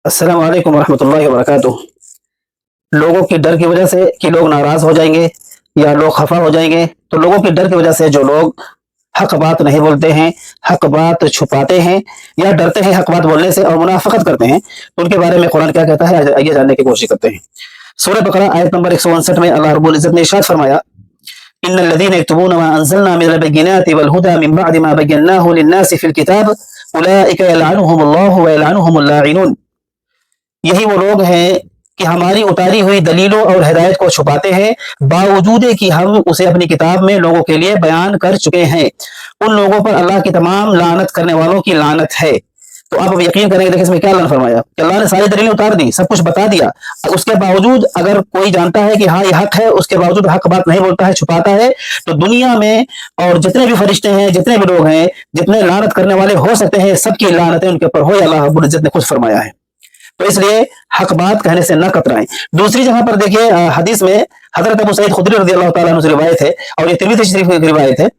अस्सलाम वालेकुम रहमतुल्लाहि व बरकातुहू। लोगों के डर की वजह से कि लोग नाराज हो जाएंगे या लोग खफा हो जाएंगे, तो लोगों के डर की वजह से जो लोग हक बात नहीं बोलते हैं, हक बात छुपाते हैं या डरते हैं हक बात बोलने से और मुनाफिकत करते हैं, तो उनके बारे में कुरान क्या कहता है आइए जानने की कोशिश करते हैं। सूरह बकरा आयत नंबर 159 में अल्लाह रब्बुल इज्जत ने इरशाद फरमाया, इन्नल लज़ीना यक्तुबूना मा अंज़लना मिनल बय्यिनाति वल हुदा मिन बअदि मा बय्यनाहु लिन्नासि फिल किताब उलाइका यलअनुहुमुल्लाहु व यलअनुहुमुल लाइनून। यही वो लोग हैं कि हमारी उतारी हुई दलीलों और हिदायत को छुपाते हैं, बावजूद कि हम उसे अपनी किताब में लोगों के लिए बयान कर चुके हैं। उन लोगों पर अल्लाह की तमाम लानत करने वालों की लानत है। तो आप अब यकीन करेंगे, देखिए इसमें क्या अल्लाह ने फरमाया कि अल्लाह ने सारी दलीलें उतार दी, सब कुछ बता दिया, उसके बावजूद अगर कोई जानता है कि हाँ ये हक है, उसके बावजूद हक बात नहीं बोलता है, छुपाता है, तो दुनिया में और जितने भी फरिश्ते हैं, जितने भी लोग हैं, जितने लानत करने वाले हो सकते हैं, सबकी लानतें उनके ऊपर हो, अल्लाह रब्बुल इज्जत ने खुद फरमाया है। तो इसलिए हक बात कहने से न कतराएं। दूसरी जगह पर देखिए हदीस में हजरत अबू सईद खुदरी रज़ी अल्लाह तआला अन्हु से रिवायत है और ये तिरमिज़ी शरीफ की रिवायत है।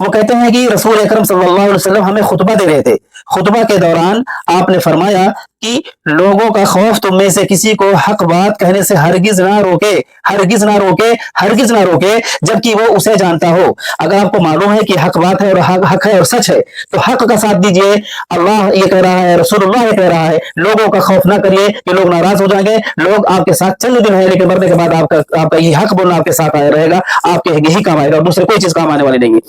वो कहते हैं कि रसूल अकरम सल्लल्लाहु अलैहि वसल्लम हमें खुतबा दे रहे थे। खुतबा के दौरान आपने फरमाया कि लोगों का खौफ तुम में से किसी को हक बात कहने से हरगिज ना रोके, हरगिज ना रोके, हरगिज ना रोके, जबकि वो उसे जानता हो। अगर आपको मालूम है कि हक बात है और हक है और सच है, तो हक का साथ दीजिए। अल्लाह ये कह रहा है, रसूलुल्लाह ये कह रहा है, लोगों का खौफ ना करिए कि लोग नाराज हो जाएंगे। लोग आपके साथ चंद दिन है, लेकिन मरने के बाद आपका ये हक बोलना आपके साथ आया रहेगा, आपके यही काम आएगा, दूसरे कोई चीज काम आने वाली नहीं है।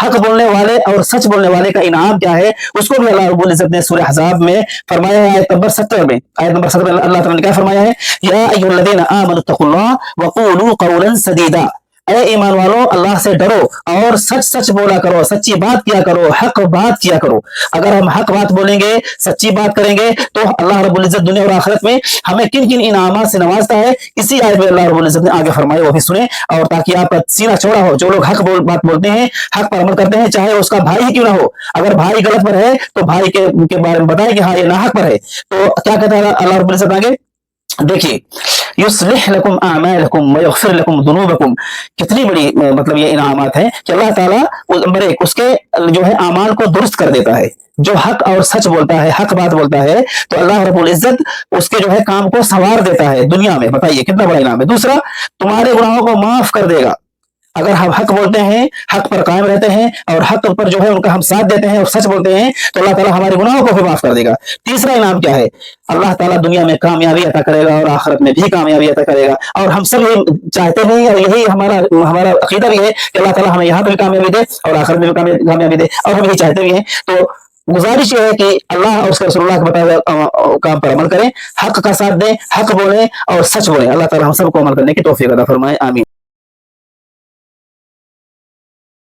हक बोलने वाले और सच बोलने वाले का इनाम क्या है, उसको भी अल्लाह रब्बुल इज्जत ने सूरह अहज़ाब में फरमाया है। आयत नंबर 17 में अल्लाह ताला ने क्या फरमाया है, या अय्युहल्लज़ीना आमनुत्तकुल्लाह वक़ूलू क़ौलन सदीदा। ऐ ईमान वालों, अल्लाह से डरो और सच सच बोला करो, सच्ची बात किया करो, हक बात किया करो। अगर हम हक बात बोलेंगे, सच्ची बात करेंगे, तो अल्लाह रब्बुल इज्जत दुनिया और आखिरत में हमें किन किन इनामात से नवाजता है, इसी आयत में अल्लाह रब्बुल इज्जत ने आगे फरमाया, वो भी सुने, और ताकि आपका सीना चौड़ा हो। जो लोग बात बोलते हैं, हक पर अमल करते हैं, चाहे उसका भाई ही क्यों ना हो, अगर भाई गलत पर है तो भाई के बारे में बताएं कि हाँ ये नाहक पर है। तो क्या कहता है अल्लाह रब्बुल इज्जत आगे, देखिए, युस्लिह लकुम अमालकुम व यगफिर लकुम दुनूबकुम। कितनी बड़ी मतलब ये इनामात है कि अल्लाह ताला उसके जो है अमाल को दुरुस्त कर देता है। जो हक और सच बोलता है, हक बात बोलता है, तो अल्लाह रब्बुल इज्जत उसके जो है काम को संवार देता है दुनिया में। बताइए कितना बड़ा इनाम है। दूसरा, तुम्हारे गुनाहों को माफ कर देगा। अगर हम हक बोलते हैं, हक पर कायम रहते हैं और हक पर जो है उनका हम साथ देते हैं और सच बोलते हैं, तो अल्लाह ताला हमारे गुनाहों को भी माफ कर देगा। तीसरा इनाम क्या है, अल्लाह ताला दुनिया में कामयाबी अता करेगा और आखिरत में भी कामयाबी अता करेगा। और हम सब ये चाहते हैं और यही हमारा अकीदा भी है कि अल्लाह ताला हमें यहाँ पे भी कामयाबी दे और आखिरत में भी कामयाबी दे, और हम यही चाहते भी हैं। तो गुजारिश ये है कि अल्लाह और उसके रसूलुल्लाह के बताए हुए काम पर अमल करें, हक का साथ दें, हक बोलें और सच बोलें। अल्लाह ताला हम सबको अमल करने की तौफीक अता फरमाए, आमीन।